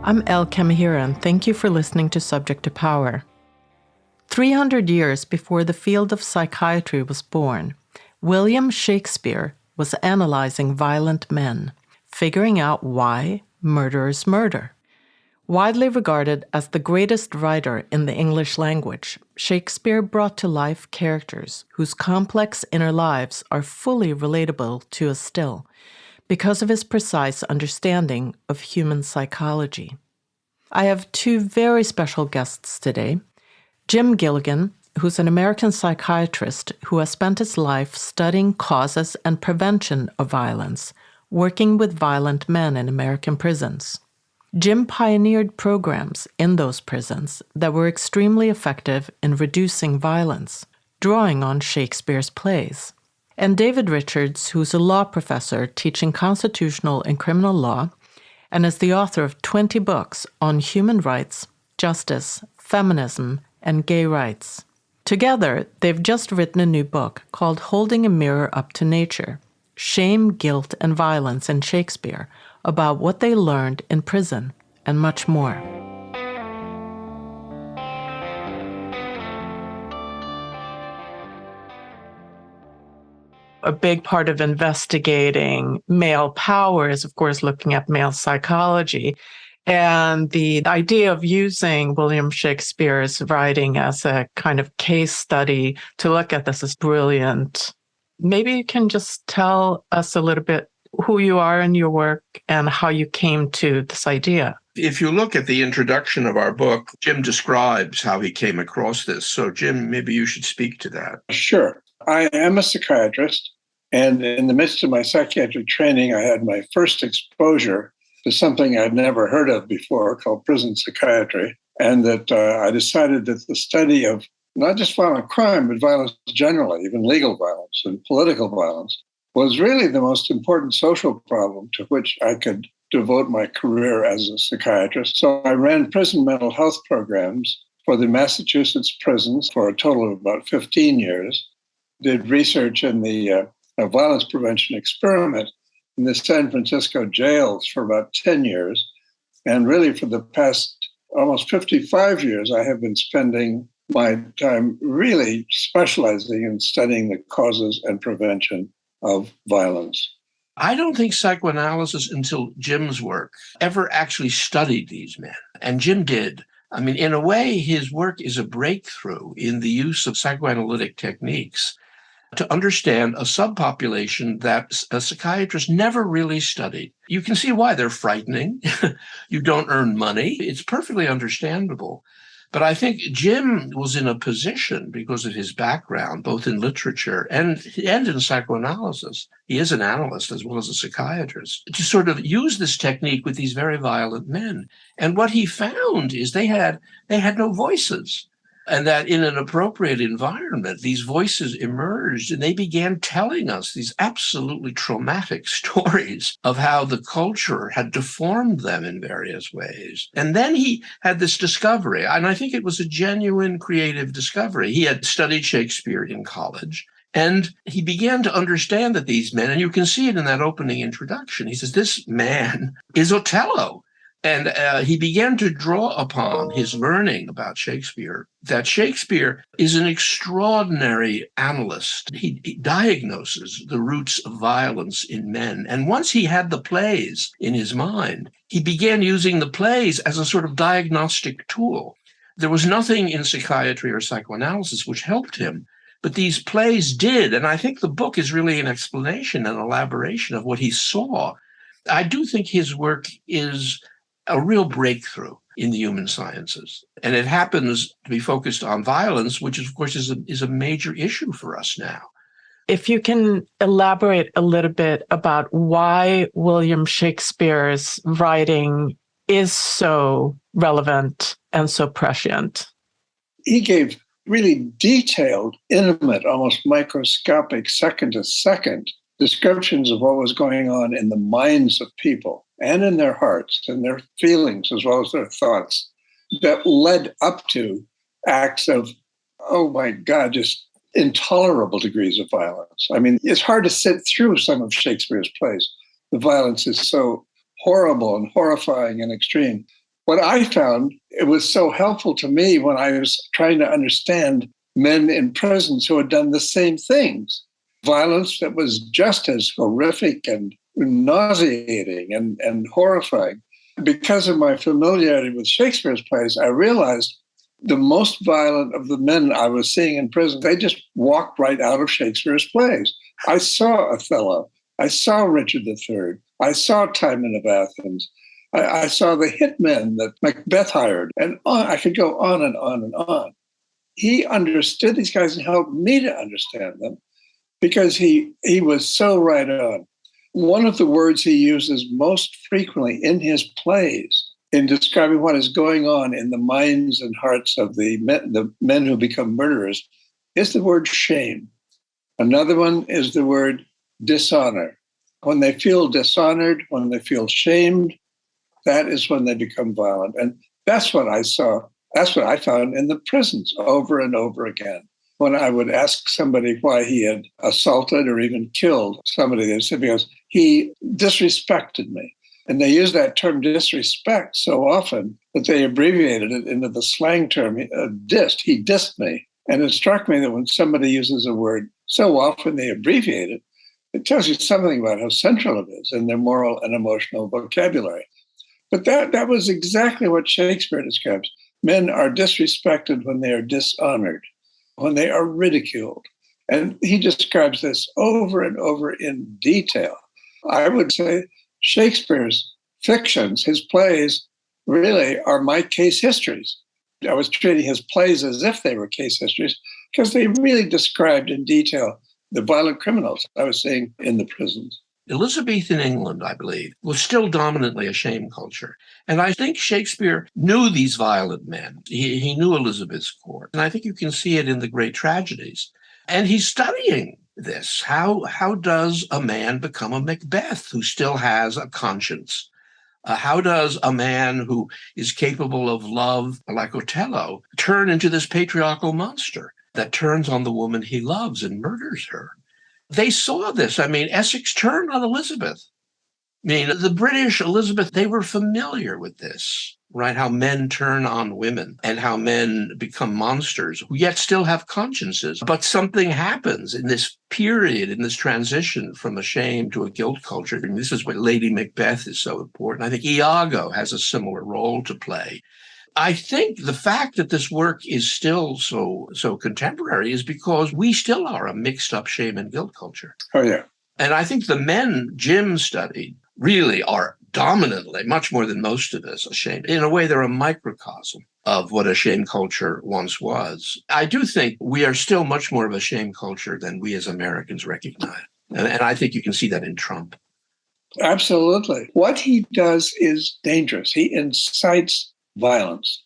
I'm Elle, and thank you for listening to Subject to Power. 300 years before the field of psychiatry was born, William Shakespeare was analyzing violent men, figuring out why murderers murder. Widely regarded as the greatest writer in the English language, Shakespeare brought to life characters whose complex inner lives are fully relatable to us still, because of his precise understanding of human psychology. I have two very special guests today. Jim Gilligan, who's an American psychiatrist who has spent his life studying causes and prevention of violence, working with violent men in American prisons. Jim pioneered programs in those prisons that were extremely effective in reducing violence, drawing on Shakespeare's plays. And David Richards, who's a law professor teaching constitutional and criminal law, and is the author of 20 books on human rights, justice, feminism, and gay rights. Together, they've just written a new book called Holding a Mirror Up to Nature: Shame, Guilt, and Violence in Shakespeare, about what they learned in prison, and much more. A big part of investigating male power is, of course, looking at male psychology. And the idea of using William Shakespeare's writing as a kind of case study to look at this is brilliant. Maybe you can just tell us a little bit who you are in your work and how you came to this idea. If you look at the introduction of our book, Jim describes how he came across this. So, Jim, maybe you should speak to that. Sure. I am a psychiatrist, and in the midst of my psychiatric training, I had my first exposure to something I'd never heard of before called prison psychiatry, and that I decided that the study of not just violent crime, but violence generally, even legal violence and political violence, was really the most important social problem to which I could devote my career as a psychiatrist. So I ran prison mental health programs for the Massachusetts prisons for a total of about 15 years, did research in the violence prevention experiment in the San Francisco jails for about 10 years. And really for the past almost 55 years, I have been spending my time really specializing in studying the causes and prevention of violence. I don't think psychoanalysis until Jim's work ever actually studied these men. And Jim did. I mean, in a way, his work is a breakthrough in the use of psychoanalytic techniques to understand a subpopulation that a psychiatrist never really studied. You can see why they're frightening. You don't earn money. It's perfectly understandable. But I think Jim was in a position, because of his background, both in literature and in psychoanalysis, he is an analyst as well as a psychiatrist, to sort of use this technique with these very violent men. And what he found is they had no voices. And that in an appropriate environment, these voices emerged and they began telling us these absolutely traumatic stories of how the culture had deformed them in various ways. And then he had this discovery, and I think it was a genuine creative discovery. He had studied Shakespeare in college, and he began to understand that these men, and you can see it in that opening introduction, he says, this man is Othello. And he began to draw upon his learning about Shakespeare, that Shakespeare is an extraordinary analyst. He diagnoses the roots of violence in men. And once he had the plays in his mind, he began using the plays as a sort of diagnostic tool. There was nothing in psychiatry or psychoanalysis which helped him, but these plays did. And I think the book is really an explanation and elaboration of what he saw. I do think his work is a real breakthrough in the human sciences. And it happens to be focused on violence, which, of course, is a major issue for us now. If you can elaborate a little bit about why William Shakespeare's writing is so relevant and so prescient. He gave really detailed, intimate, almost microscopic, second-to-second descriptions of what was going on in the minds of people and in their hearts and their feelings as well as their thoughts that led up to acts of, oh my God, just intolerable degrees of violence. I mean, it's hard to sit through some of Shakespeare's plays. The violence is so horrible and horrifying and extreme. what I found, it was so helpful to me when I was trying to understand men in prisons who had done the same things. Violence that was just as horrific and nauseating and horrifying. Because of my familiarity with Shakespeare's plays, I realized the most violent of the men I was seeing in prison, they just walked right out of Shakespeare's plays. I saw Othello. I saw Richard III. I saw Timon of Athens. I saw the hitmen that Macbeth hired. And on, I could go on and on and on. He understood these guys and helped me to understand them because he was so right on. One of the words he uses most frequently in his plays in describing what is going on in the minds and hearts of the men who become murderers is the word shame. Another one is the word dishonor. When they feel dishonored, when they feel shamed, that is when they become violent. And that's what I saw. That's what I found in the prisons over and over again. When I would ask somebody why he had assaulted or even killed somebody, they said, because he disrespected me. And they use that term disrespect so often that they abbreviated it into the slang term dissed. He dissed me. And it struck me that when somebody uses a word so often they abbreviate it, it tells you something about how central it is in their moral and emotional vocabulary. But that was exactly what Shakespeare describes. Men are disrespected when they are dishonored, when they are ridiculed. And he describes this over and over in detail. I would say Shakespeare's fictions, his plays, really are my case histories. I was treating his plays as if they were case histories because they really described in detail the violent criminals I was seeing in the prisons. Elizabethan England, I believe, was still dominantly a shame culture. And I think Shakespeare knew these violent men. He knew Elizabeth's court. And I think you can see it in the great tragedies. And he's studying this. How does a man become a Macbeth who still has a conscience? How does a man who is capable of love, like Othello, turn into this patriarchal monster that turns on the woman he loves and murders her? They saw this. I mean, Essex turned on Elizabeth. I mean, the British, Elizabeth, they were familiar with this, right? How men turn on women and how men become monsters who yet still have consciences. But something happens in this period, in this transition from a shame to a guilt culture. And this is where Lady Macbeth is so important. I think Iago has a similar role to play. I think the fact that this work is still so contemporary is because we still are a mixed up shame and guilt culture. Oh, yeah. And I think the men Jim studied really are dominantly, much more than most of us, ashamed. In a way, they're a microcosm of what a shame culture once was. I do think we are still much more of a shame culture than we as Americans recognize. And I think you can see that in Trump. Absolutely. What he does is dangerous. He incites violence,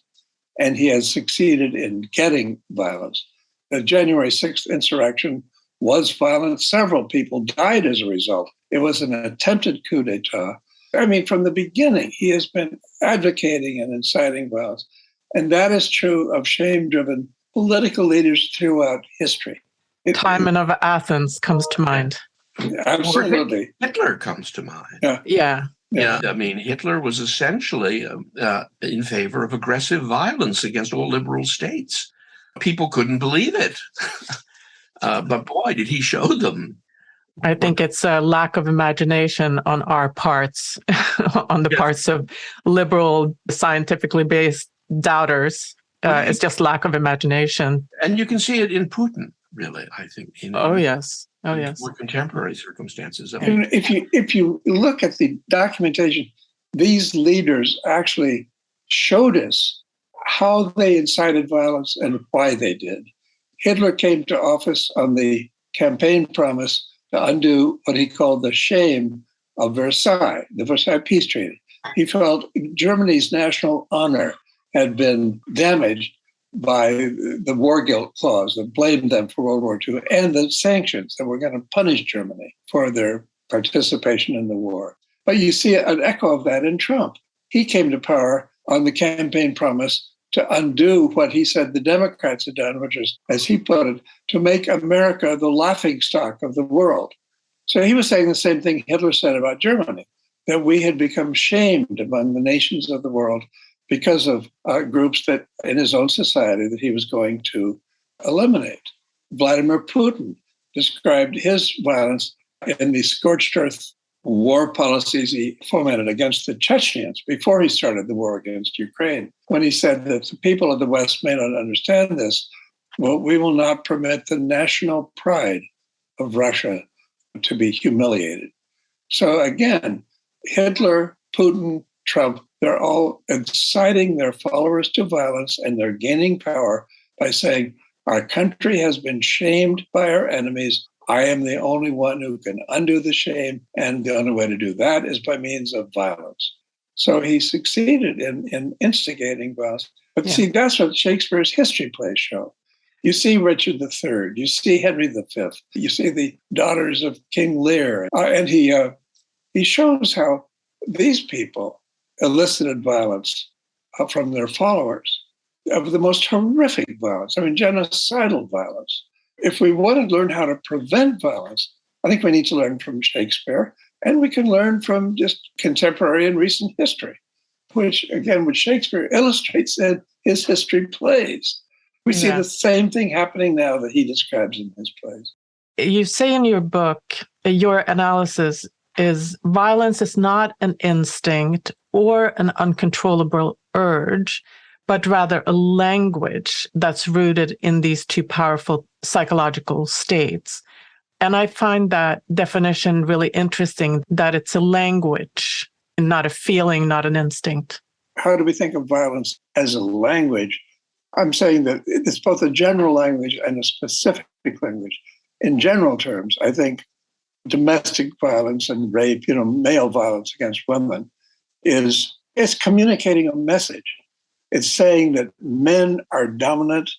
and he has succeeded in getting violence. The January 6th insurrection was violent. Several people died as a result. It was an attempted coup d'etat. I mean, from the beginning, he has been advocating and inciting violence. And that is true of shame-driven political leaders throughout history. Timon of Athens comes to mind. Absolutely. Hitler comes to mind. Yeah. Yeah, I mean, Hitler was essentially in favor of aggressive violence against all liberal states. People couldn't believe it. But boy, did he show them. I think it's a lack of imagination on our parts, on the parts of liberal, scientifically based doubters. It's just lack of imagination. And you can see it in Putin, really, I think. Yes. More contemporary circumstances. And if you look at the documentation, these leaders actually showed us how they incited violence and why they did. Hitler came to office on the campaign promise to undo what he called the shame of Versailles, the Versailles Peace Treaty. He felt Germany's national honor had been damaged by the war guilt clause that blamed them for World War II and the sanctions that were going to punish Germany for their participation in the war. But you see an echo of that in Trump. He came to power on the campaign promise to undo what he said the Democrats had done, which is, as he put it, to make America the laughingstock of the world. So he was saying the same thing Hitler said about Germany, that we had become shamed among the nations of the world because of groups that in his own society that he was going to eliminate. Vladimir Putin described his violence in the scorched earth war policies he fomented against the Chechens before he started the war against Ukraine, when he said that the people of the West may not understand this, well, we will not permit the national pride of Russia to be humiliated. So again, Hitler, Putin, Trump, they're all inciting their followers to violence, and they're gaining power by saying, our country has been shamed by our enemies. I am the only one who can undo the shame, and the only way to do that is by means of violence. So he succeeded in instigating violence. But see, that's what Shakespeare's history plays show. You see Richard III, you see Henry V, you see the daughters of King Lear, and he shows how these people elicited violence from their followers, of the most horrific violence, I mean, genocidal violence. If we want to learn how to prevent violence, I think we need to learn from Shakespeare, and we can learn from just contemporary and recent history, which, again, what Shakespeare illustrates in his history plays. We see the same thing happening now that he describes in his plays. You say in your book, your analysis is violence is not an instinct or an uncontrollable urge, but rather a language that's rooted in these two powerful psychological states. And I find that definition really interesting, that it's a language, not a feeling, not an instinct. How do we think of violence as a language? I'm saying that it's both a general language and a specific language. In general terms, I think domestic violence and rape, male violence against women, is communicating a message. It's saying that men are dominant,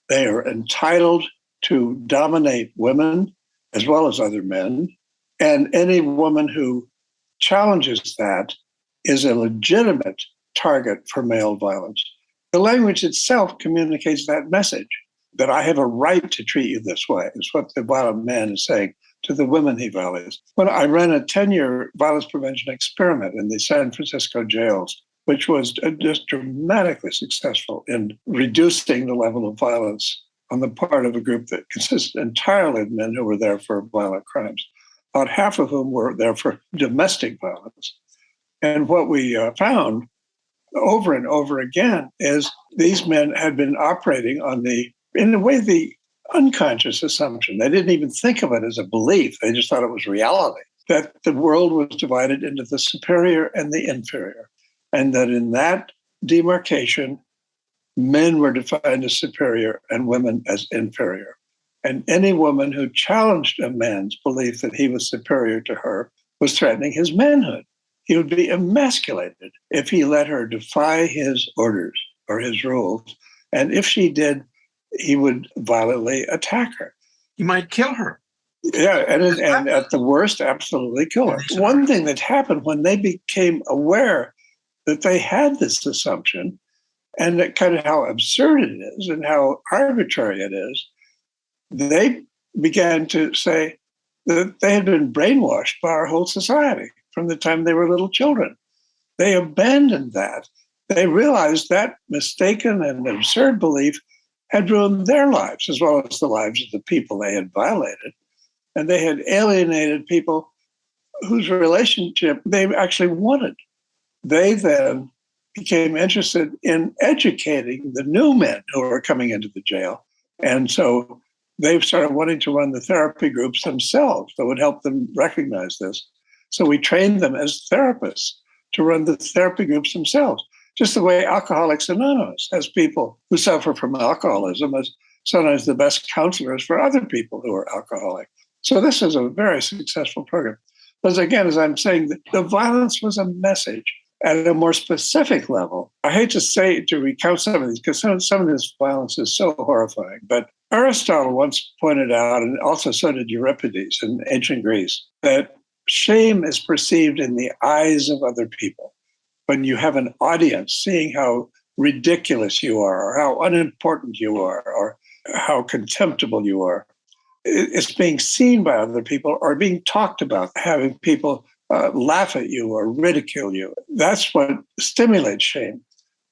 they are entitled to dominate women as well as other men, and any woman who challenges that is a legitimate target for male violence. The language itself communicates that message, that I have a right to treat you this way, is what the violent man is saying to the women he violates. When I ran a 10-year violence prevention experiment in the San Francisco jails, which was just dramatically successful in reducing the level of violence on the part of a group that consisted entirely of men who were there for violent crimes, about half of whom were there for domestic violence. And what we found over and over again is these men had been operating on in a way, the unconscious assumption. They didn't even think of it as a belief. They just thought it was reality, that the world was divided into the superior and the inferior. And that in that demarcation, men were defined as superior and women as inferior. And any woman who challenged a man's belief that he was superior to her was threatening his manhood. He would be emasculated if he let her defy his orders or his rules. And if she did, he would violently attack her. He might kill her. Yeah, and at the worst, absolutely kill her. One thing that happened when they became aware that they had this assumption, and that kind of how absurd it is and how arbitrary it is, they began to say that they had been brainwashed by our whole society from the time they were little children. They abandoned that. They realized that mistaken and absurd belief had ruined their lives as well as the lives of the people they had violated. And they had alienated people whose relationship they actually wanted. They then became interested in educating the new men who were coming into the jail. And so they started wanting to run the therapy groups themselves that would help them recognize this. So we trained them as therapists to run the therapy groups themselves, just the way Alcoholics Anonymous has people who suffer from alcoholism as sometimes the best counselors for other people who are alcoholic. So this is a very successful program. But again, as I'm saying, the violence was a message at a more specific level. I hate to recount some of these because some of this violence is so horrifying. But Aristotle once pointed out, and also so did Euripides in ancient Greece, that shame is perceived in the eyes of other people. When you have an audience seeing how ridiculous you are, or how unimportant you are, or how contemptible you are, it's being seen by other people or being talked about, having people laugh at you or ridicule you. That's what stimulates shame.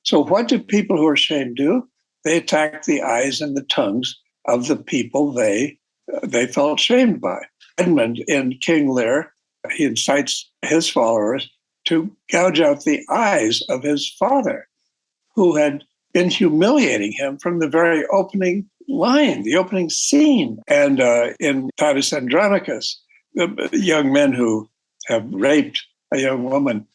So what do people who are shamed do? They attack the eyes and the tongues of the people they felt shamed by. Edmund in King Lear, he incites his followers to gouge out the eyes of his father, who had been humiliating him from the very opening line, the opening scene. And in Titus Andronicus, the young men who have raped a young woman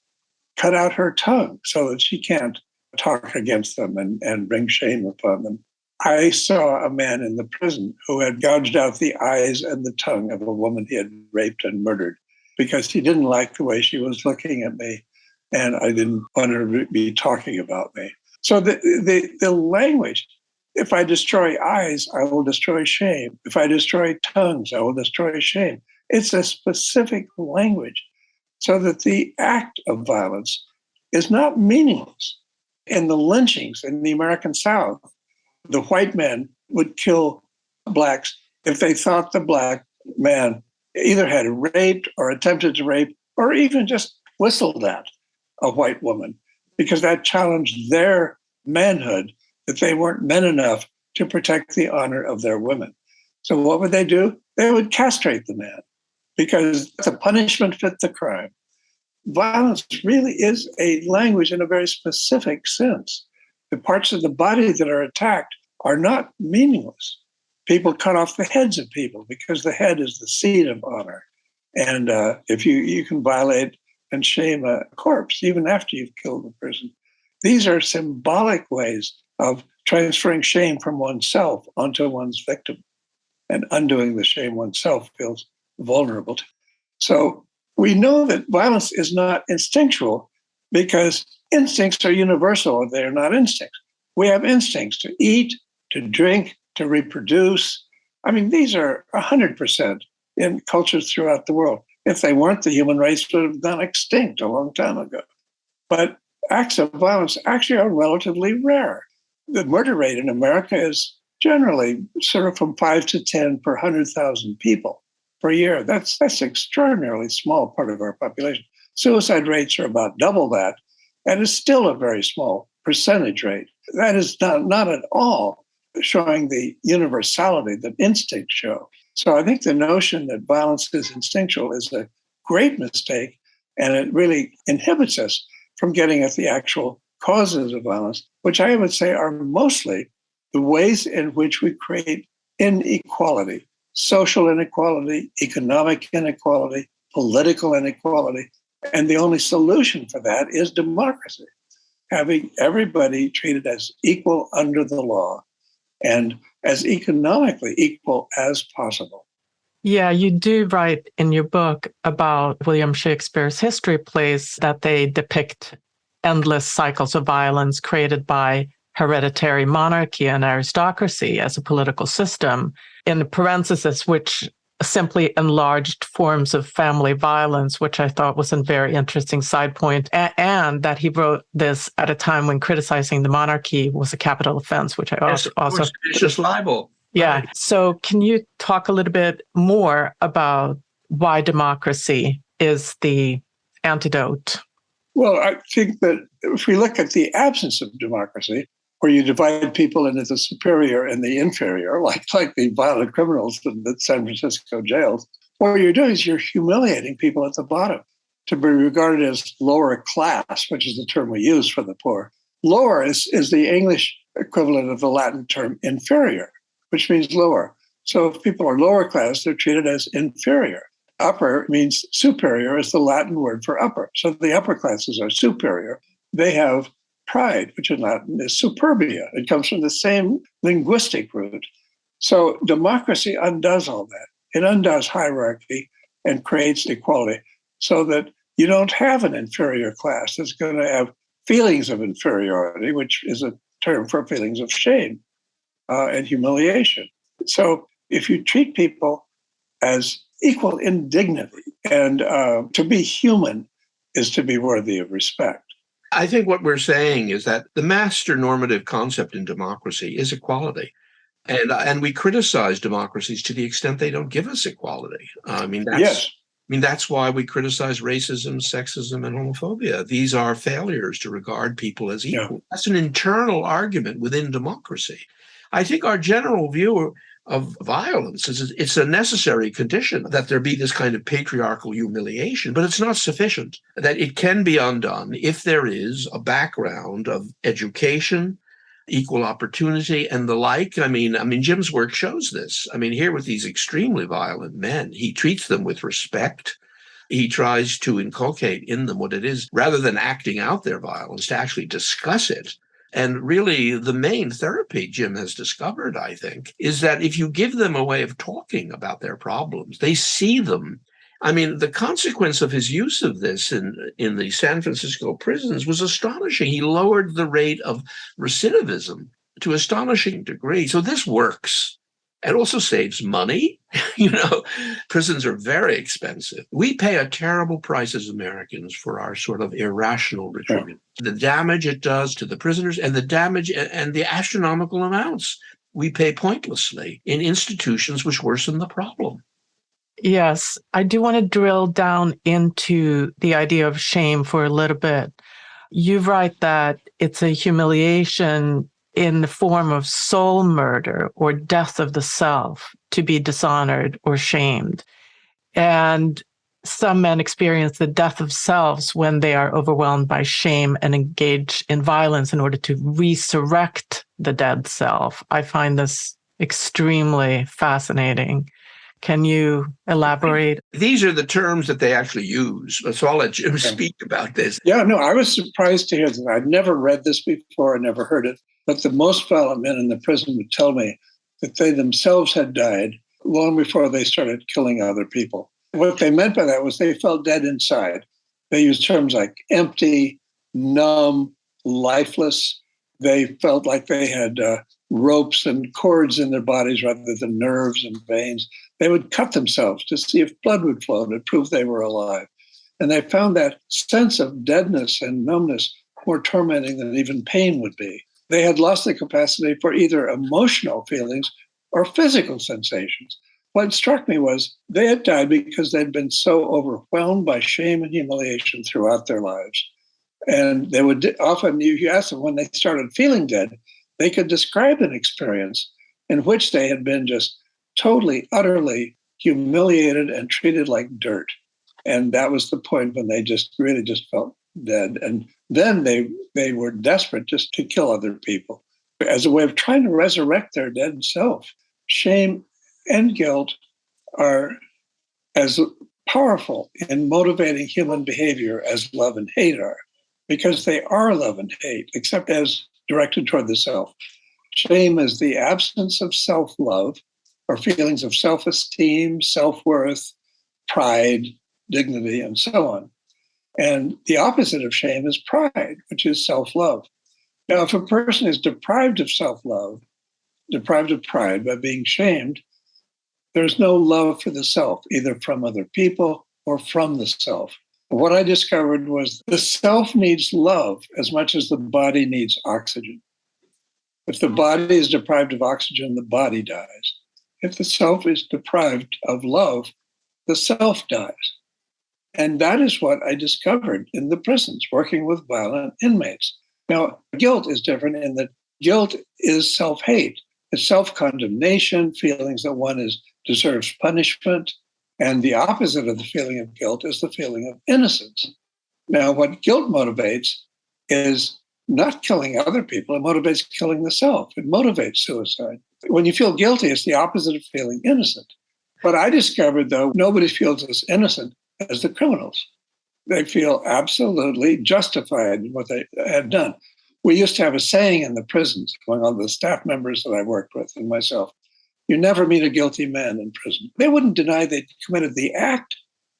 cut out her tongue so that she can't talk against them and bring shame upon them. I saw a man in the prison who had gouged out the eyes and the tongue of a woman he had raped and murdered because he didn't like the way she was looking at me, and I didn't want her to be talking about me. So the language, if I destroy eyes, I will destroy shame. If I destroy tongues, I will destroy shame. It's a specific language so that the act of violence is not meaningless. In the lynchings in the American South, the white men would kill blacks if they thought the black man either had raped or attempted to rape or even just whistled at a white woman, because that challenged their manhood, that they weren't men enough to protect the honor of their women. So what would they do? They would castrate the man because the punishment fit the crime. Violence really is a language in a very specific sense. The parts of the body that are attacked are not meaningless. People cut off the heads of people because the head is the seat of honor. And if you can violate and shame a corpse even after you've killed the person. These are symbolic ways of transferring shame from oneself onto one's victim and undoing the shame oneself feels vulnerable to. So we know that violence is not instinctual because instincts are universal. They're not instincts. We have instincts to eat, to drink, to reproduce. I mean, these are 100% in cultures throughout the world. If they weren't, the human race would have gone extinct a long time ago. But acts of violence actually are relatively rare. The murder rate in America is generally sort of from 5 to 10 per 100,000 people per year. That's an extraordinarily small part of our population. Suicide rates are about double that, and it's still a very small percentage rate. That is not at all showing the universality that instincts show. So I think the notion that violence is instinctual is a great mistake, and it really inhibits us from getting at the actual causes of violence, which I would say are mostly the ways in which we create inequality, social inequality, economic inequality, political inequality. And the only solution for that is democracy, having everybody treated as equal under the law and as economically equal as possible. Yeah, you do write in your book about William Shakespeare's history plays that they depict endless cycles of violence created by hereditary monarchy and aristocracy as a political system, in parentheses, which simply enlarged forms of family violence, which I thought was a very interesting side point, and that he wrote this at a time when criticizing the monarchy was a capital offense, which I also it's just libel. Yeah. Right. So can you talk a little bit more about why democracy is the antidote? Well, I think that if we look at the absence of democracy, where you divide people into the superior and the inferior, like the violent criminals in the San Francisco jails, what you're doing is you're humiliating people at the bottom to be regarded as lower class, which is the term we use for the poor. Lower is the English equivalent of the Latin term inferior, which means lower. So if people are lower class, they're treated as inferior. Upper means superior is the Latin word for upper. So the upper classes are superior. They have pride, which in Latin is superbia. It comes from the same linguistic root. So democracy undoes all that. It undoes hierarchy and creates equality so that you don't have an inferior class that's going to have feelings of inferiority, which is a term for feelings of shame and humiliation. So if you treat people as equal in dignity, and to be human is to be worthy of respect. I think what we're saying is that the master normative concept in democracy is equality. And we criticize democracies to the extent they don't give us equality. I mean, mean, that's why we criticize racism, sexism, and homophobia. These are failures to regard people as equal. Yeah. That's an internal argument within democracy. I think our general view of violence is it's a necessary condition that there be this kind of patriarchal humiliation, but it's not sufficient, that it can be undone if there is a background of education, equal opportunity, and the like. I mean, Jim's work shows this. I mean, here with these extremely violent men, he treats them with respect. He tries to inculcate in them what it is, rather than acting out their violence, to actually discuss it. And really, the main therapy Jim has discovered, I think, is that if you give them a way of talking about their problems, they see them. I mean, the consequence of his use of this in the San Francisco prisons was astonishing. He lowered the rate of recidivism to astonishing degree. So this works. It also saves money. Prisons are very expensive. We pay a terrible price as Americans for our sort of irrational retribution. The damage it does to the prisoners, and the damage and the astronomical amounts we pay pointlessly in institutions which worsen the problem. Yes, I do want to drill down into the idea of shame for a little bit. You write that it's a humiliation in the form of soul murder or death of the self to be dishonored or shamed. And some men experience the death of selves when they are overwhelmed by shame and engage in violence in order to resurrect the dead self. I find this extremely fascinating. Can you elaborate? These are the terms that they actually use. So I'll let Jim speak about this. Yeah, no, I was surprised to hear that. I'd never read this before. I never heard it. But the most violent men in the prison would tell me that they themselves had died long before they started killing other people. What they meant by that was they felt dead inside. They used terms like empty, numb, lifeless. They felt like they had ropes and cords in their bodies rather than nerves and veins. They would cut themselves to see if blood would flow to prove they were alive. And they found that sense of deadness and numbness more tormenting than even pain would be. They had lost the capacity for either emotional feelings or physical sensations. What struck me was they had died because they'd been so overwhelmed by shame and humiliation throughout their lives. And they would often, you ask them when they started feeling dead, they could describe an experience in which they had been just totally, utterly humiliated and treated like dirt. And that was the point when they just really just felt dead. And then they were desperate just to kill other people as a way of trying to resurrect their dead self. Shame and guilt are as powerful in motivating human behavior as love and hate are, because they are love and hate, except as directed toward the self. Shame is the absence of self-love or feelings of self-esteem, self-worth, pride, dignity, and so on. And the opposite of shame is pride, which is self-love. Now, if a person is deprived of self-love, deprived of pride by being shamed, there's no love for the self, either from other people or from the self. What I discovered was the self needs love as much as the body needs oxygen. If the body is deprived of oxygen, the body dies. If the self is deprived of love, the self dies. And that is what I discovered in the prisons, working with violent inmates. Now, guilt is different in that guilt is self-hate. It's self-condemnation, feelings that one deserves punishment. And the opposite of the feeling of guilt is the feeling of innocence. Now, what guilt motivates is not killing other people. It motivates killing the self. It motivates suicide. When you feel guilty, it's the opposite of feeling innocent. But I discovered, though, nobody feels as innocent as the criminals. They feel absolutely justified in what they had done. We used to have a saying in the prisons among all the staff members that I worked with and myself: you never meet a guilty man in prison. They wouldn't deny they committed the act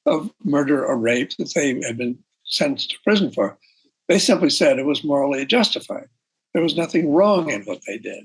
of murder or rape that they had been sentenced to prison for. They simply said it was morally justified. There was nothing wrong in what they did.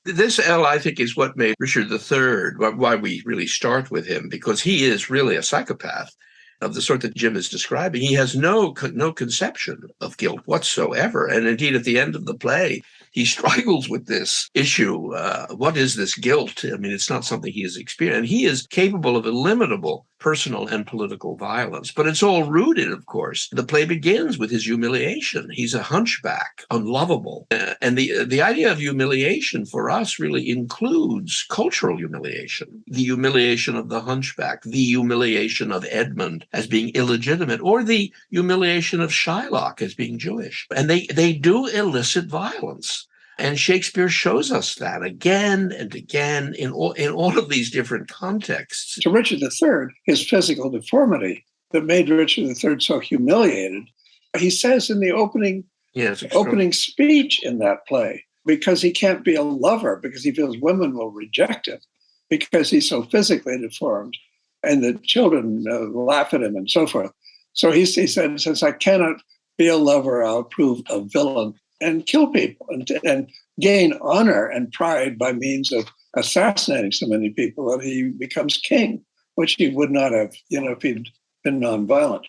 This, Elle, I think, is what made Richard III, why we really start with him, because he is really a psychopath of the sort that Jim is describing. He has no conception of guilt whatsoever. And indeed, at the end of the play, he struggles with this issue. What is this guilt? I mean, it's not something he has experienced. And he is capable of illimitable personal and political violence. But it's all rooted, of course. The play begins with his humiliation. He's a hunchback, unlovable. And the idea of humiliation for us really includes cultural humiliation, the humiliation of the hunchback, the humiliation of Edmund as being illegitimate, or the humiliation of Shylock as being Jewish. And they do elicit violence. And Shakespeare shows us that again and again in all of these different contexts. To Richard III, his physical deformity that made Richard III so humiliated, he says in the opening speech in that play, because he can't be a lover, because he feels women will reject him, because he's so physically deformed, and the children laugh at him and so forth. So he said, since I cannot be a lover, I'll prove a villain and kill people and gain honor and pride by means of assassinating so many people that he becomes king, which he would not have, if he'd been nonviolent.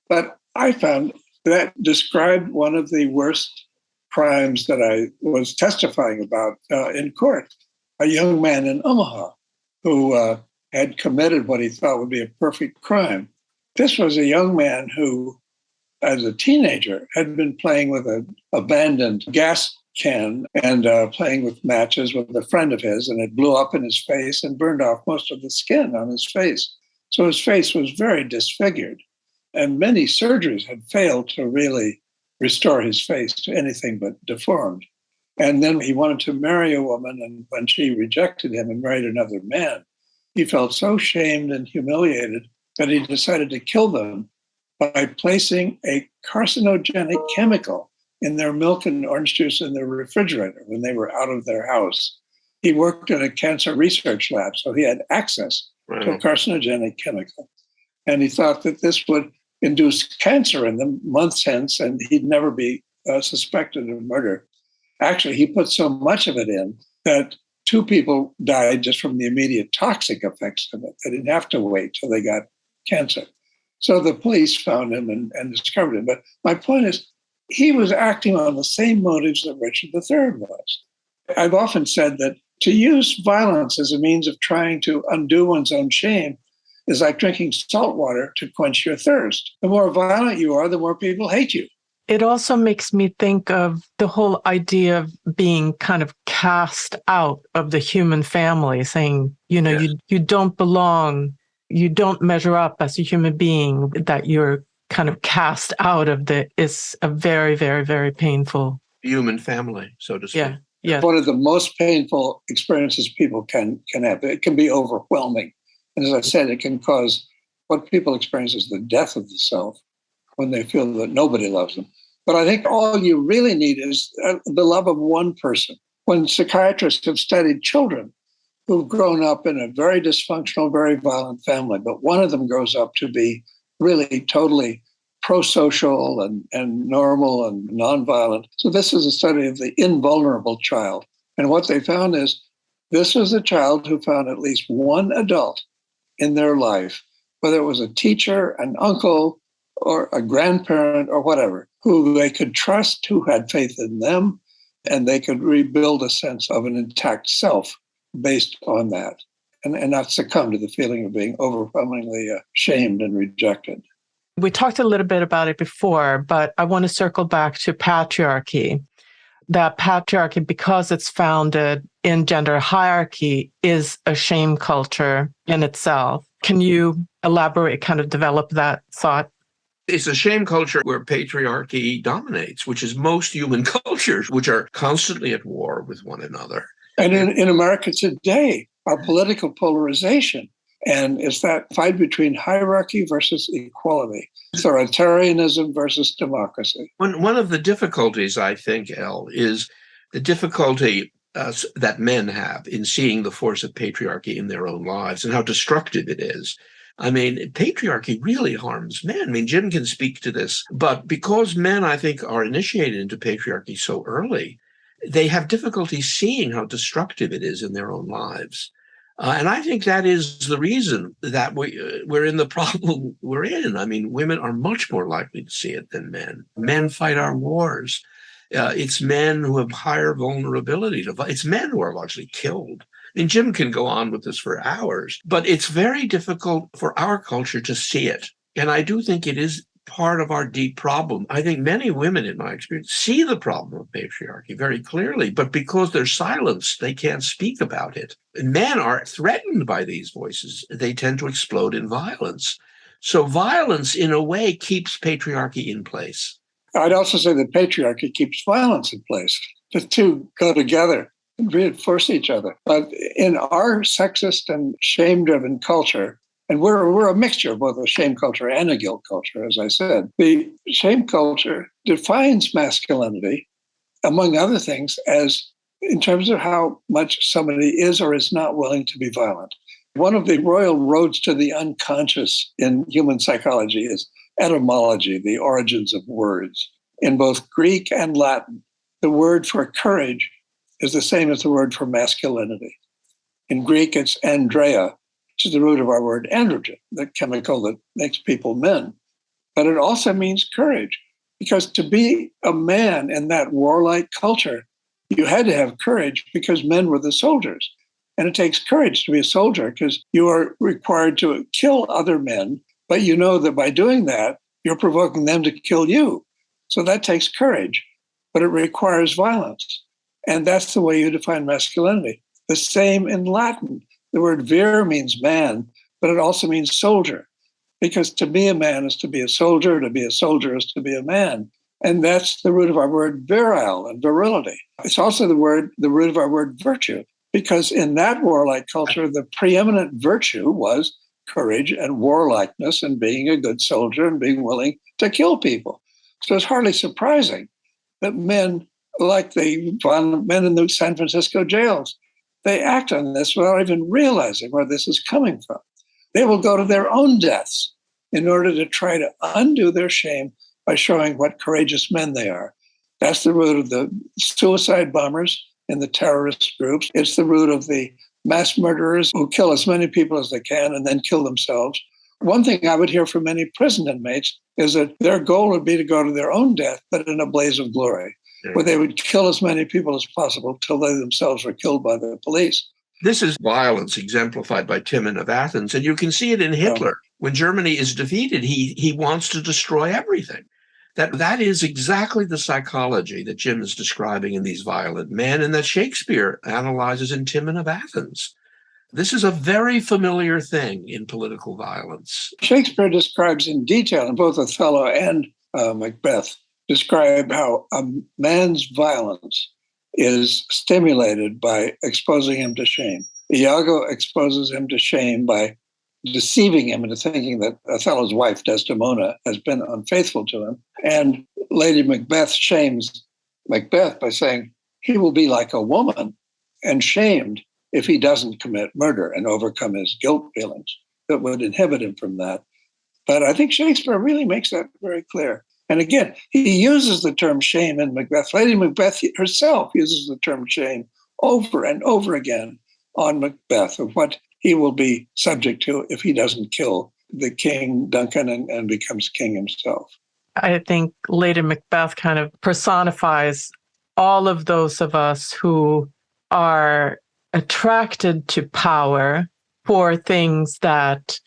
But I found that described one of the worst crimes that I was testifying about in court. A young man in Omaha who had committed what he thought would be a perfect crime. This was a young man who, as a teenager, had been playing with an abandoned gas can and playing with matches with a friend of his, and it blew up in his face and burned off most of the skin on his face. So his face was very disfigured, and many surgeries had failed to really restore his face to anything but deformed. And then he wanted to marry a woman, and when she rejected him and married another man, he felt so shamed and humiliated that he decided to kill them by placing a carcinogenic chemical in their milk and orange juice in their refrigerator when they were out of their house. He worked in a cancer research lab, so he had access to a carcinogenic chemical. And he thought that this would induce cancer in them months hence, and he'd never be suspected of murder. Actually, he put so much of it in that 2 people died just from the immediate toxic effects of it. They didn't have to wait till they got cancer. So the police found him and discovered him. But my point is, he was acting on the same motives that Richard III was. I've often said that to use violence as a means of trying to undo one's own shame is like drinking salt water to quench your thirst. The more violent you are, the more people hate you. It also makes me think of the whole idea of being kind of cast out of the human family, saying, you don't belong, you don't measure up as a human being, that you're kind of cast out of is a very, very, very painful human family, so to speak. Yeah. One of the most painful experiences people can have. It can be overwhelming. And as I said, it can cause what people experience as the death of the self when they feel that nobody loves them. But I think all you really need is the love of one person. When psychiatrists have studied children who've grown up in a very dysfunctional, very violent family, but one of them grows up to be really totally pro-social and normal and nonviolent. So this is a study of the invulnerable child. And what they found is this was a child who found at least one adult in their life, whether it was a teacher, an uncle, or a grandparent or whatever, who they could trust, who had faith in them, and they could rebuild a sense of an intact self based on that, and not succumb to the feeling of being overwhelmingly shamed and rejected. We talked a little bit about it before, but I want to circle back to patriarchy. That patriarchy, because it's founded in gender hierarchy, is a shame culture in itself. Can you elaborate, kind of develop that thought? It's a shame culture where patriarchy dominates, which is most human cultures, which are constantly at war with one another. And in America today, our political polarization, and it's that fight between hierarchy versus equality, authoritarianism versus democracy. One of the difficulties, I think, Elle, is the difficulty that men have in seeing the force of patriarchy in their own lives and how destructive it is. I mean, patriarchy really harms men. I mean, Jim can speak to this, but because men, I think, are initiated into patriarchy so early, they have difficulty seeing how destructive it is in their own lives. And I think that is the reason that we're in the problem we're in. I mean, women are much more likely to see it than men. Men fight our wars. It's men who have higher vulnerability to it's men who are largely killed. And Jim can go on with this for hours, but it's very difficult for our culture to see it. And I do think it is part of our deep problem. I think many women, in my experience, see the problem of patriarchy very clearly, but because they're silenced, they can't speak about it. And men are threatened by these voices. They tend to explode in violence. So violence, in a way, keeps patriarchy in place. I'd also say that patriarchy keeps violence in place. The two go together and reinforce each other. But in our sexist and shame-driven culture, and we're a mixture of both a shame culture and a guilt culture, as I said. The shame culture defines masculinity, among other things, as in terms of how much somebody is or is not willing to be violent. One of the royal roads to the unconscious in human psychology is etymology, the origins of words. In both Greek and Latin, the word for courage is the same as the word for masculinity. In Greek, it's andreia, which is the root of our word androgen, the chemical that makes people men. But it also means courage, because to be a man in that warlike culture, you had to have courage because men were the soldiers. And it takes courage to be a soldier because you are required to kill other men, but you know that by doing that, you're provoking them to kill you. So that takes courage, but it requires violence. And that's the way you define masculinity. The same in Latin. The word vir means man, but it also means soldier, because to be a man is to be a soldier is to be a man. And that's the root of our word virile and virility. It's also the root of our word virtue, because in that warlike culture, the preeminent virtue was courage and warlikeness and being a good soldier and being willing to kill people. So it's hardly surprising that men, like the violent men in the San Francisco jails, they act on this without even realizing where this is coming from. They will go to their own deaths in order to try to undo their shame by showing what courageous men they are. That's the root of the suicide bombers in the terrorist groups. It's the root of the mass murderers who kill as many people as they can and then kill themselves. One thing I would hear from many prison inmates is that their goal would be to go to their own death, but in a blaze of glory, where they would kill as many people as possible till they themselves were killed by the police. This is violence exemplified by Timon of Athens, and you can see it in Hitler. When Germany is defeated, he wants to destroy everything. That is exactly the psychology that Jim is describing in these violent men and that Shakespeare analyzes in Timon of Athens. This is a very familiar thing in political violence. Shakespeare describes in detail in both Othello and Macbeth, describe how a man's violence is stimulated by exposing him to shame. Iago exposes him to shame by deceiving him into thinking that Othello's wife, Desdemona, has been unfaithful to him. And Lady Macbeth shames Macbeth by saying he will be like a woman and shamed if he doesn't commit murder and overcome his guilt feelings that would inhibit him from that. But I think Shakespeare really makes that very clear. And again, he uses the term shame in Macbeth. Lady Macbeth herself uses the term shame over and over again on Macbeth, of what he will be subject to if he doesn't kill the king, Duncan, and becomes king himself. I think Lady Macbeth kind of personifies all of those of us who are attracted to power for things that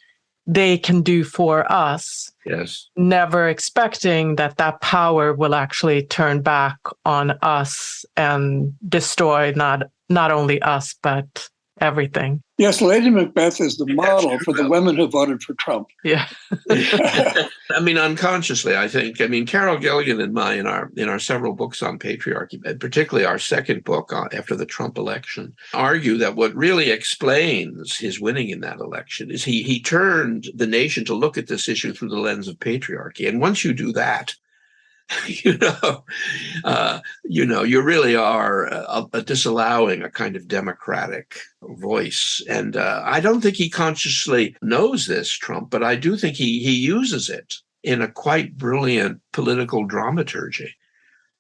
they can do for us. Yes. Never expecting that power will actually turn back on us and destroy not only us, but everything. Yes, Lady Macbeth is the model for the women who voted for Trump. Yeah. I mean, unconsciously, I think. I mean, Carol Gilligan and I, in our several books on patriarchy, and particularly our second book after the Trump election, argue that what really explains his winning in that election is he turned the nation to look at this issue through the lens of patriarchy. And once you do that, you really are disallowing a kind of democratic voice. And I don't think he consciously knows this, Trump, but I do think he uses it in a quite brilliant political dramaturgy.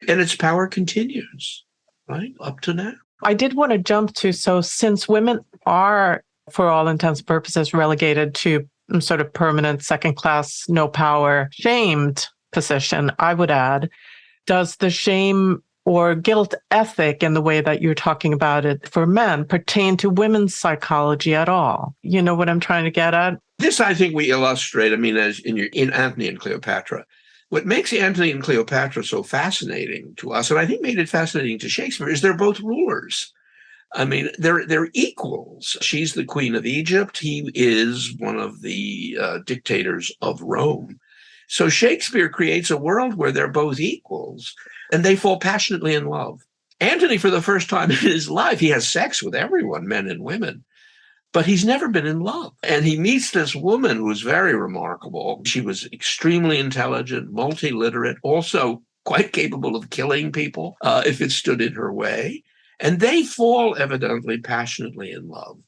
And its power continues, right, up to now. I did want to jump to, so since women are, for all intents and purposes, relegated to sort of permanent second class, no power, shamed position, I would add, does the shame or guilt ethic in the way that you're talking about it for men pertain to women's psychology at all. You know what I'm trying to get at? This, I think, we illustrate, as in Antony and Cleopatra. What makes Antony and Cleopatra so fascinating to us, and I think made it fascinating to Shakespeare, is they're both rulers. They're equals. She's the queen of Egypt. He is one of the dictators of Rome. So Shakespeare creates a world where they're both equals, and they fall passionately in love. Antony, for the first time in his life, he has sex with everyone, men and women, but he's never been in love. And he meets this woman who was very remarkable. She was extremely intelligent, multi-literate, also quite capable of killing people if it stood in her way. And they fall evidently passionately in love.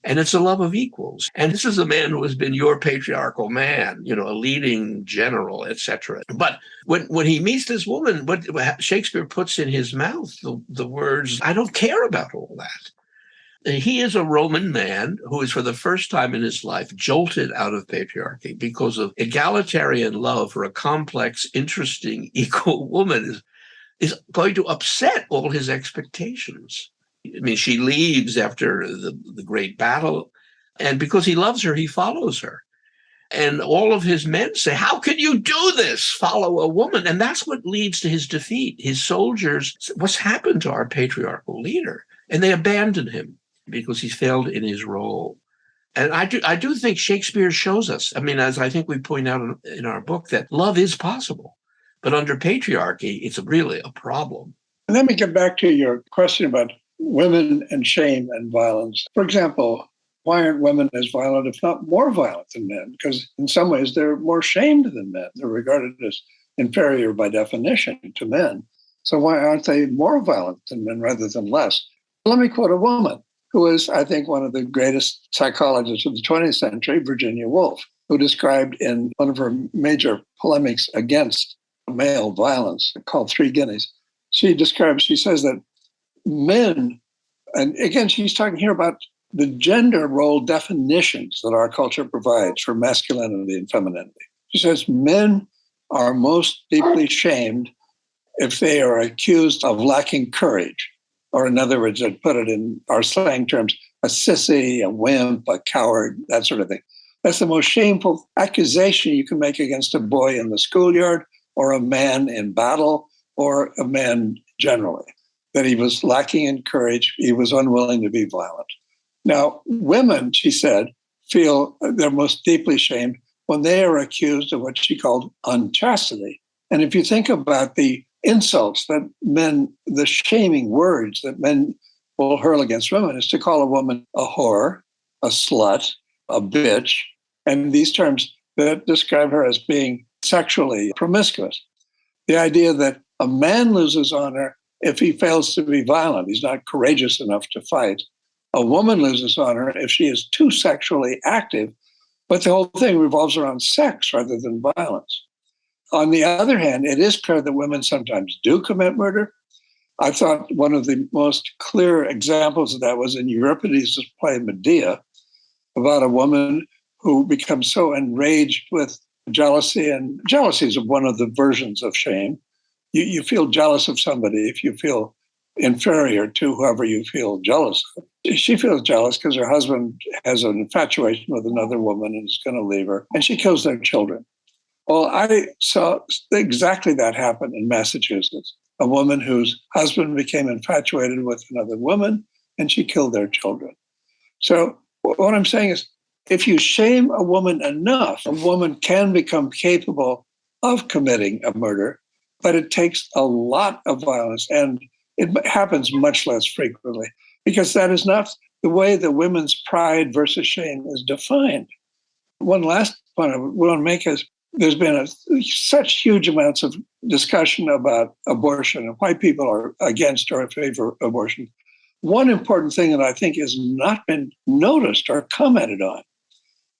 And it's a love of equals. And this is a man who has been your patriarchal man, a leading general, etc. But when he meets this woman, what Shakespeare puts in his mouth, the words, I don't care about all that. He is a Roman man who is, for the first time in his life, jolted out of patriarchy because of egalitarian love for a complex, interesting, equal woman is going to upset all his expectations. She leaves after the great battle, and because he loves her, he follows her. And all of his men say, how can you do this? Follow a woman. And that's what leads to his defeat. His soldiers, what's happened to our patriarchal leader? And they abandon him because he's failed in his role. And I do think Shakespeare shows us, as I think we point out in our book, that love is possible. But under patriarchy, it's really a problem. And let me get back to your question about women and shame and violence. For example, why aren't women as violent, if not more violent than men? Because in some ways, they're more shamed than men. They're regarded as inferior by definition to men. So why aren't they more violent than men rather than less? Let me quote a woman who is, I think, one of the greatest psychologists of the 20th century, Virginia Woolf, who described in one of her major polemics against male violence called Three Guineas. She says that men, and again, she's talking here about the gender role definitions that our culture provides for masculinity and femininity. She says men are most deeply shamed if they are accused of lacking courage, or in other words, I'd put it in our slang terms, a sissy, a wimp, a coward, that sort of thing. That's the most shameful accusation you can make against a boy in the schoolyard or a man in battle or a man generally, that he was lacking in courage, he was unwilling to be violent. Now, women, she said, feel they're most deeply shamed when they are accused of what she called unchastity. And if you think about the insults that men, the shaming words that men will hurl against women, is to call a woman a whore, a slut, a bitch, and these terms that describe her as being sexually promiscuous. The idea that a man loses honor if he fails to be violent, he's not courageous enough to fight. A woman loses honor if she is too sexually active, but the whole thing revolves around sex rather than violence. On the other hand, it is clear that women sometimes do commit murder. I thought one of the most clear examples of that was in Euripides' play Medea, about a woman who becomes so enraged with jealousy, and jealousy is one of the versions of shame. You feel jealous of somebody if you feel inferior to whoever you feel jealous of. She feels jealous because her husband has an infatuation with another woman and is going to leave her, and she kills their children. Well, I saw exactly that happen in Massachusetts. A woman whose husband became infatuated with another woman, and she killed their children. So what I'm saying is, if you shame a woman enough, a woman can become capable of committing a murder, but it takes a lot of violence, and it happens much less frequently, because that is not the way that women's pride versus shame is defined. One last point I want to make is there's been such huge amounts of discussion about abortion and why people are against or in favor of abortion. One important thing that I think has not been noticed or commented on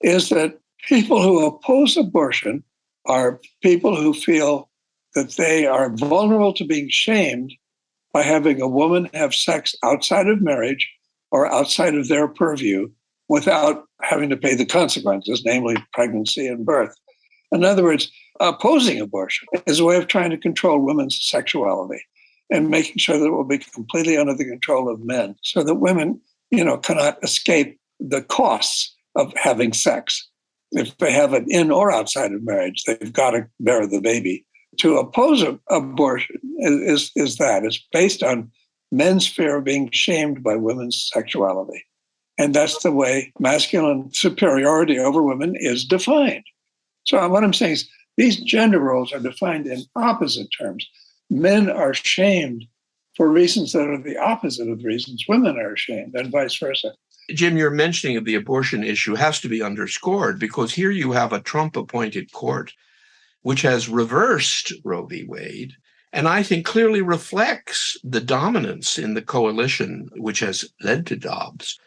is that people who oppose abortion are people who feel that they are vulnerable to being shamed by having a woman have sex outside of marriage or outside of their purview without having to pay the consequences, namely pregnancy and birth. In other words, opposing abortion is a way of trying to control women's sexuality. and making sure that it will be completely under the control of men so that women, cannot escape the costs of having sex. If they have it in or outside of marriage, they've got to bear the baby. To oppose abortion is based on men's fear of being shamed by women's sexuality. And that's the way masculine superiority over women is defined. So what I'm saying is these gender roles are defined in opposite terms. Men are shamed for reasons that are the opposite of the reasons women are ashamed, and vice versa. Jim, your mentioning of the abortion issue has to be underscored because here you have a Trump-appointed court which has reversed Roe v. Wade, and I think clearly reflects the dominance in the coalition which has led to Dobbs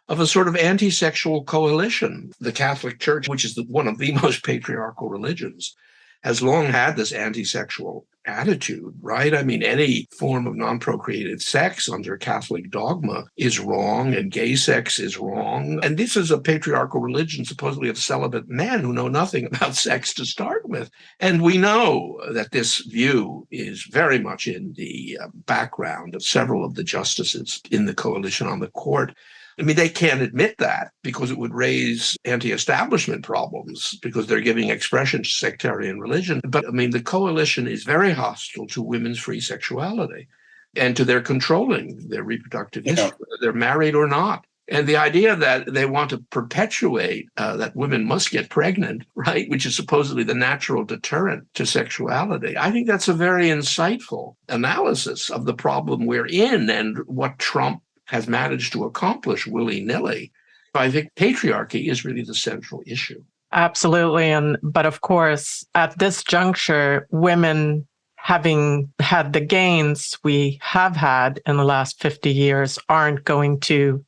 of a sort of anti-sexual coalition. The Catholic Church, which is one of the most patriarchal religions, has long had this anti-sexual attitude, right? I mean, any form of non-procreated sex under Catholic dogma is wrong, and gay sex is wrong. And this is a patriarchal religion, supposedly of celibate men who know nothing about sex to start with. And we know that this view is very much in the background of several of the justices in the coalition on the court. I mean, they can't admit that because it would raise anti-establishment problems because they're giving expression to sectarian religion. But I mean, the coalition is very hostile to women's free sexuality and to their controlling their reproductive history, whether they're married or not. And the idea that they want to perpetuate that women must get pregnant, right, which is supposedly the natural deterrent to sexuality, I think that's a very insightful analysis of the problem we're in and what Trump has managed to accomplish willy-nilly. I think patriarchy is really the central issue. Absolutely. But of course, at this juncture, women, having had the gains we have had in the last 50 years, aren't going to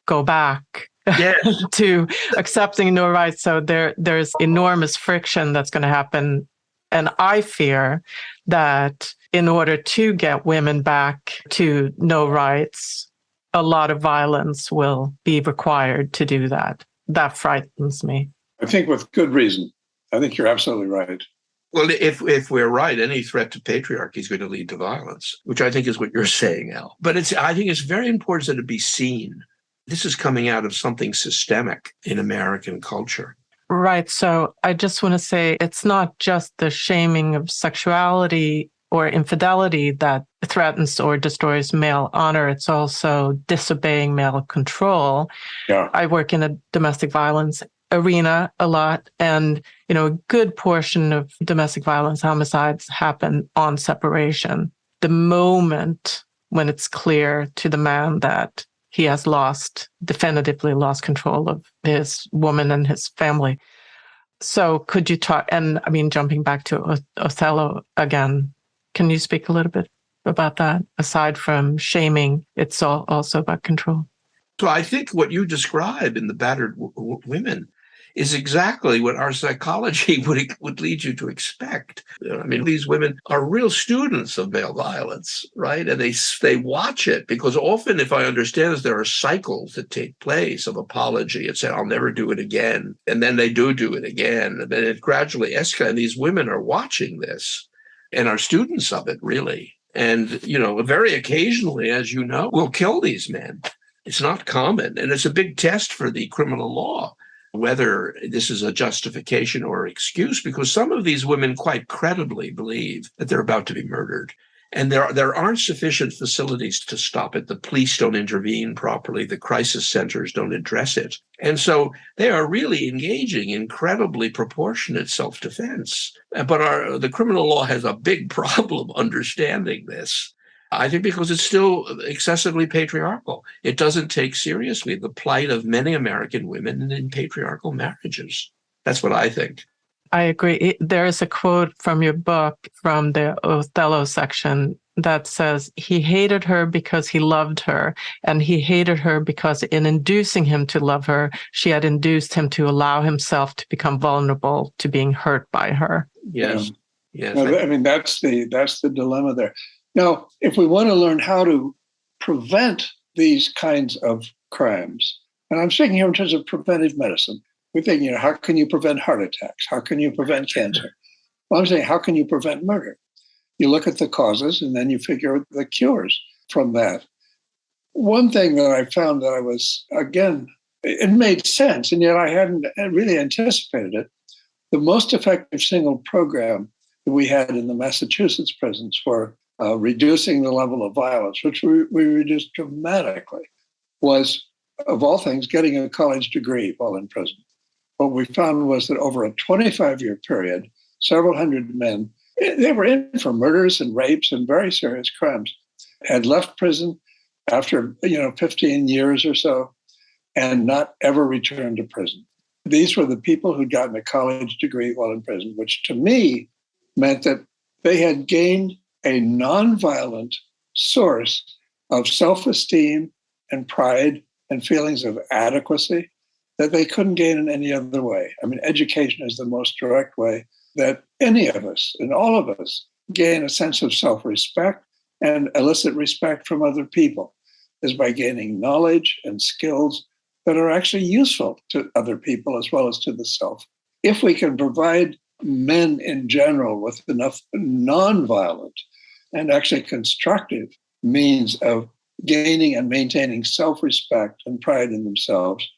go back to accepting no rights. So there's enormous friction that's going to happen. And I fear that in order to get women back to no rights, a lot of violence will be required to do that. That frightens me. I think with good reason. I think you're absolutely right. Well, if we're right, any threat to patriarchy is going to lead to violence, which I think is what you're saying, Elle. But I think it's very important that it be seen. This is coming out of something systemic in American culture. Right. So I just want to say it's not just the shaming of sexuality or infidelity that threatens or destroys male honor. It's also disobeying male control. Yeah. I work in a domestic violence arena a lot, and a good portion of domestic violence homicides happen on separation. The moment when it's clear to the man that he has definitively lost control of his woman and his family. So could you talk, and I mean, jumping back to Othello again, can you speak a little bit about that? Aside from shaming, it's also about control. So I think what you describe in the battered women is exactly what our psychology would lead you to expect. I mean, these women are real students of male violence, right? And they watch it because often, if I understand this, there are cycles that take place of apology and say, I'll never do it again. And then they do it again. And then it gradually escalates. And these women are watching this and are students of it, really. And, very occasionally, as you know, will kill these men. It's not common. And it's a big test for the criminal law, whether this is a justification or excuse, because some of these women quite credibly believe that they're about to be murdered. And there aren't sufficient facilities to stop it. The police don't intervene properly. The crisis centers don't address it. And so they are really engaging in incredibly proportionate self-defense. But the criminal law has a big problem understanding this. I think because it's still excessively patriarchal. It doesn't take seriously the plight of many American women in patriarchal marriages. That's what I think. I agree. There is a quote from your book from the Othello section that says, he hated her because he loved her, and he hated her because in inducing him to love her, she had induced him to allow himself to become vulnerable to being hurt by her. Yes. Yes. No, I mean, that's the dilemma there. Now, if we want to learn how to prevent these kinds of crimes, and I'm speaking here in terms of preventive medicine, we think, how can you prevent heart attacks? How can you prevent cancer? Well, I'm saying, how can you prevent murder? You look at the causes and then you figure out the cures from that. One thing that I found that I was, again, it made sense, and yet I hadn't really anticipated it. The most effective single program that we had in the Massachusetts prisons for reducing the level of violence, which we reduced dramatically, was, of all things, getting a college degree while in prison. What we found was that over a 25-year period, several hundred men, they were in for murders and rapes and very serious crimes, had left prison after 15 years or so, and not ever returned to prison. These were the people who'd gotten a college degree while in prison, which to me meant that they had gained a nonviolent source of self-esteem and pride and feelings of adequacy that they couldn't gain in any other way. I mean, education is the most direct way that any of us and all of us gain a sense of self-respect and elicit respect from other people, is by gaining knowledge and skills that are actually useful to other people as well as to the self. If we can provide men in general with enough nonviolent and actually constructive means of gaining and maintaining self-respect and pride in themselves,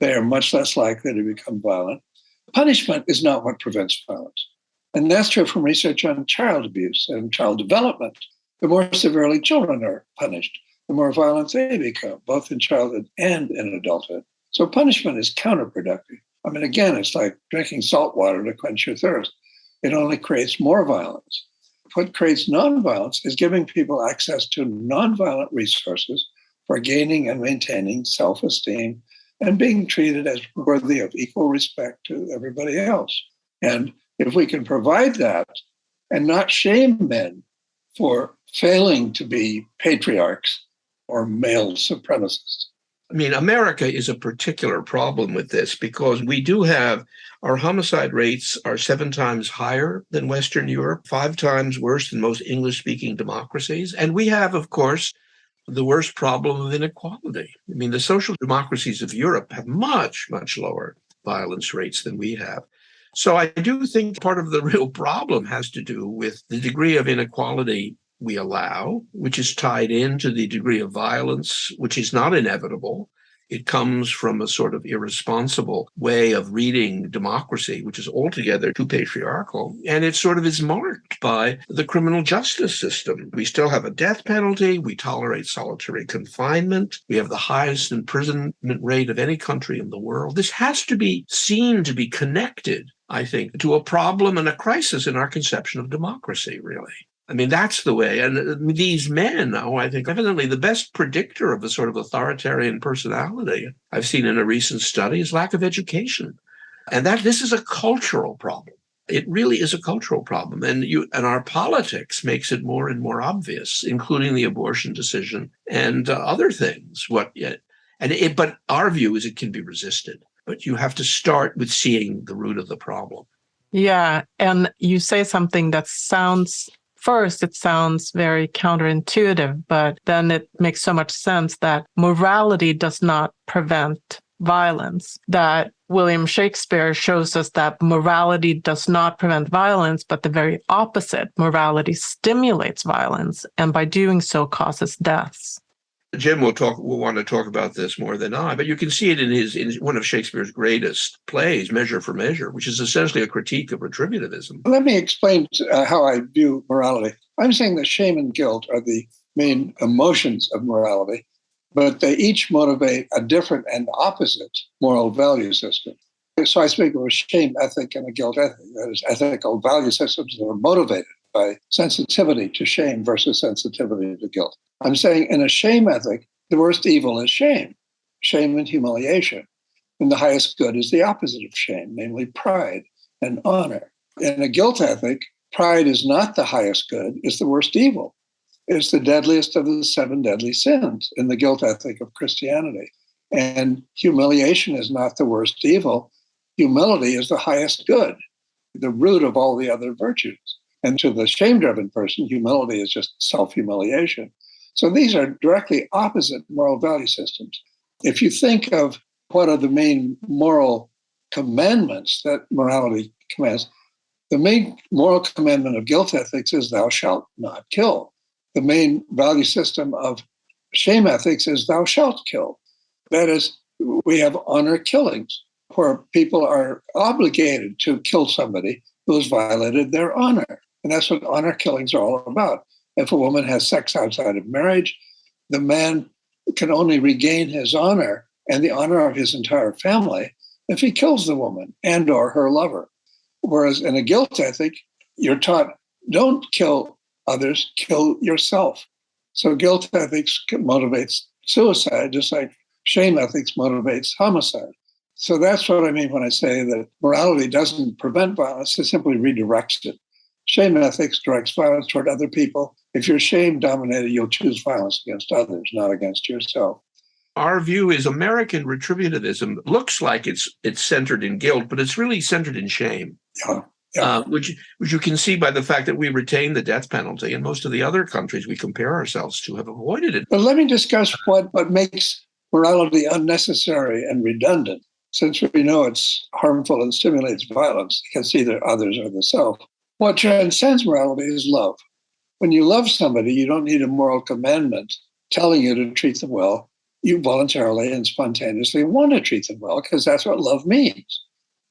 they are much less likely to become violent. Punishment is not what prevents violence. And that's true from research on child abuse and child development. The more severely children are punished, the more violent they become, both in childhood and in adulthood. So punishment is counterproductive. I mean, again, it's like drinking salt water to quench your thirst. It only creates more violence. What creates nonviolence is giving people access to nonviolent resources for gaining and maintaining self-esteem and being treated as worthy of equal respect to everybody else. And if we can provide that and not shame men for failing to be patriarchs or male supremacists. I mean, America is a particular problem with this because we do have our homicide rates are 7 times higher than Western Europe, 5 times worse than most English-speaking democracies. And we have, of course, the worst problem of inequality. I mean, the social democracies of Europe have much, much lower violence rates than we have. So I do think part of the real problem has to do with the degree of inequality we allow, which is tied into the degree of violence, which is not inevitable. It comes from a sort of irresponsible way of reading democracy, which is altogether too patriarchal. And it sort of is marked by the criminal justice system. We still have a death penalty. We tolerate solitary confinement. We have the highest imprisonment rate of any country in the world. This has to be seen to be connected, I think, to a problem and a crisis in our conception of democracy, really. I mean, that's the way. And these men, I think, evidently the best predictor of a sort of authoritarian personality I've seen in a recent study is lack of education. And that this is a cultural problem. It really is a cultural problem. And our politics makes it more and more obvious, including the abortion decision and other things. But our view is it can be resisted. But you have to start with seeing the root of the problem. Yeah. And you say something that sounds... First, it sounds very counterintuitive, but then it makes so much sense that morality does not prevent violence, that William Shakespeare shows us that morality does not prevent violence, but the very opposite. Morality stimulates violence, and by doing so causes deaths. Jim will want to talk about this more than I, but you can see it in one of Shakespeare's greatest plays, Measure for Measure, which is essentially a critique of retributivism. Let me explain how I view morality. I'm saying that shame and guilt are the main emotions of morality, but they each motivate a different and opposite moral value system. So I speak of a shame ethic and a guilt ethic. That is, ethical value systems that are motivated by sensitivity to shame versus sensitivity to guilt. I'm saying in a shame ethic, the worst evil is shame and humiliation. And the highest good is the opposite of shame, namely pride and honor. In a guilt ethic, pride is not the highest good, it's the worst evil. It's the deadliest of the 7 deadly sins in the guilt ethic of Christianity. And humiliation is not the worst evil. Humility is the highest good, the root of all the other virtues. And to the shame-driven person, humility is just self-humiliation. So these are directly opposite moral value systems. If you think of what are the main moral commandments that morality commands, The main moral commandment of guilt ethics is thou shalt not kill. The main value system of shame ethics is thou shalt kill. That is, we have honor killings, where people are obligated to kill somebody who has violated their honor. And that's what honor killings are all about. If a woman has sex outside of marriage, the man can only regain his honor and the honor of his entire family if he kills the woman and or her lover. Whereas in a guilt ethic, you're taught, don't kill others, kill yourself. So guilt ethics motivates suicide, just like shame ethics motivates homicide. So that's what I mean when I say that morality doesn't prevent violence, it simply redirects it. Shame ethics directs violence toward other people. If you're shame dominated, you'll choose violence against others, not against yourself. Our view is American retributivism looks like it's centered in guilt, but it's really centered in shame. Yeah. Which you can see by the fact that we retain the death penalty, and most of the other countries we compare ourselves to have avoided it. But let me discuss what makes morality unnecessary and redundant, since we know it's harmful and stimulates violence against either others or the self. What transcends morality is love. When you love somebody, you don't need a moral commandment telling you to treat them well. You voluntarily and spontaneously want to treat them well because that's what love means.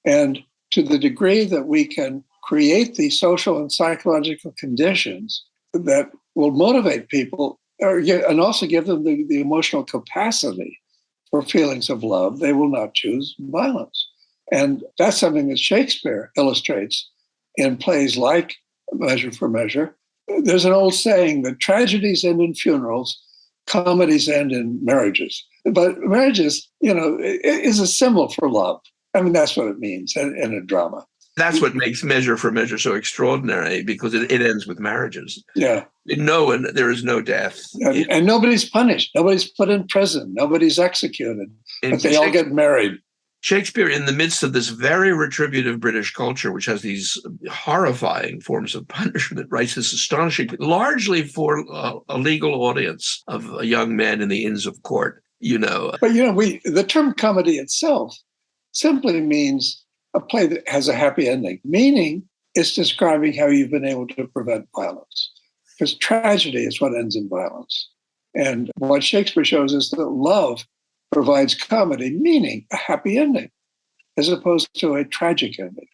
And to the degree that we can create the social and psychological conditions that will motivate people and also give them the emotional capacity for feelings of love, they will not choose violence. And that's something that Shakespeare illustrates in plays like Measure for Measure. There's an old saying that tragedies end in funerals, comedies end in marriages. But marriages, is a symbol for love. I mean, that's what it means in a drama. That's what makes Measure for Measure so extraordinary, because it ends with marriages. Yeah. And there is no death. And nobody's punished. Nobody's put in prison. Nobody's executed. But they all get married. Shakespeare, in the midst of this very retributive British culture, which has these horrifying forms of punishment, writes this astonishing, largely for a legal audience of a young man in the Inns of Court, But, the term comedy itself simply means a play that has a happy ending. Meaning, it's describing how you've been able to prevent violence. Because tragedy is what ends in violence. And what Shakespeare shows is that love provides comedy, meaning a happy ending, as opposed to a tragic ending.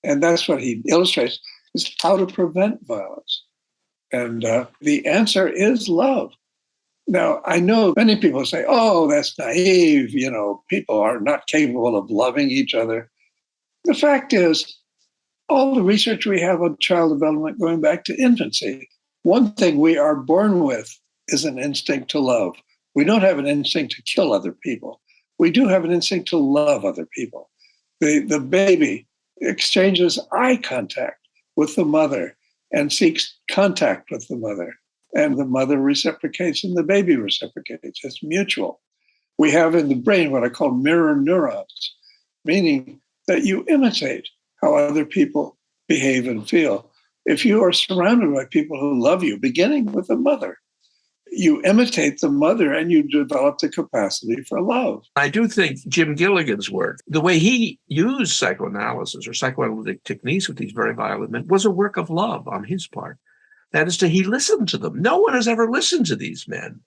And that's what he illustrates, is how to prevent violence. And the answer is love. Now, I know many people say, oh, that's naive. People are not capable of loving each other. The fact is, all the research we have on child development going back to infancy, one thing we are born with is an instinct to love. We don't have an instinct to kill other people. We do have an instinct to love other people. The baby exchanges eye contact with the mother and seeks contact with the mother. And the mother reciprocates and the baby reciprocates. It's mutual. We have in the brain what I call mirror neurons, meaning that you imitate how other people behave and feel. If you are surrounded by people who love you, beginning with the mother, you imitate the mother and you develop the capacity for love. I do think Jim Gilligan's work, the way he used psychoanalysis or psychoanalytic techniques with these very violent men, was a work of love on his part. That is he listened to them. No one has ever listened to these men.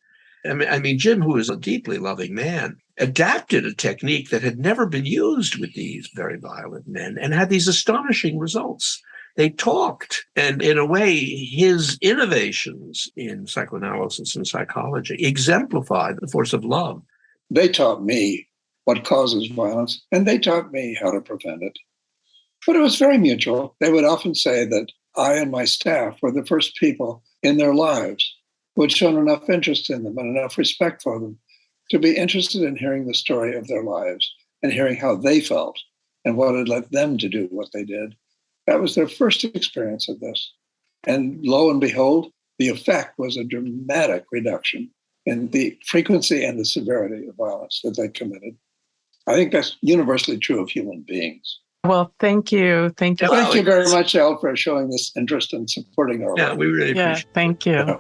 I mean, Jim, who is a deeply loving man, adapted a technique that had never been used with these very violent men and had these astonishing results. They talked, and in a way, his innovations in psychoanalysis and psychology exemplified the force of love. They taught me what causes violence, and they taught me how to prevent it. But it was very mutual. They would often say that I and my staff were the first people in their lives who had shown enough interest in them and enough respect for them to be interested in hearing the story of their lives and hearing how they felt and what had led them to do what they did. That was their first experience of this. And lo and behold, the effect was a dramatic reduction in the frequency and the severity of violence that they committed. I think that's universally true of human beings. Well, thank you. Thank you. Thank you very much, Elle, for showing this interest and supporting our work. Yeah, we really appreciate it. Thank you. Yeah.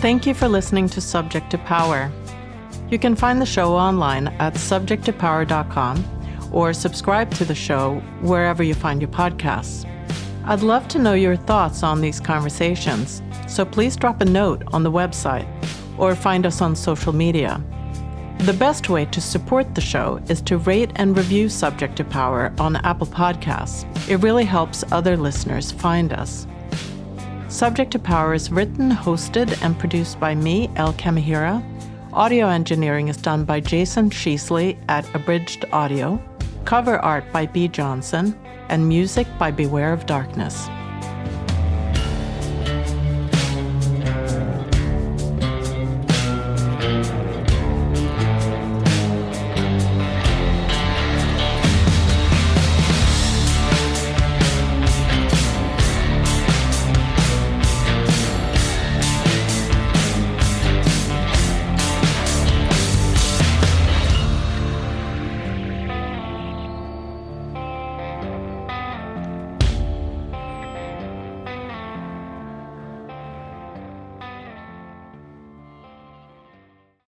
Thank you for listening to Subject to Power. You can find the show online at subjecttopower.com or subscribe to the show wherever you find your podcasts. I'd love to know your thoughts on these conversations, so please drop a note on the website or find us on social media. The best way to support the show is to rate and review Subject to Power on Apple Podcasts. It really helps other listeners find us. Subject to Power is written, hosted, and produced by me, Elle. Audio engineering is done by Jason Sheasley at Abridged Audio. Cover art by B. Johnson, and music by Beware of Darkness.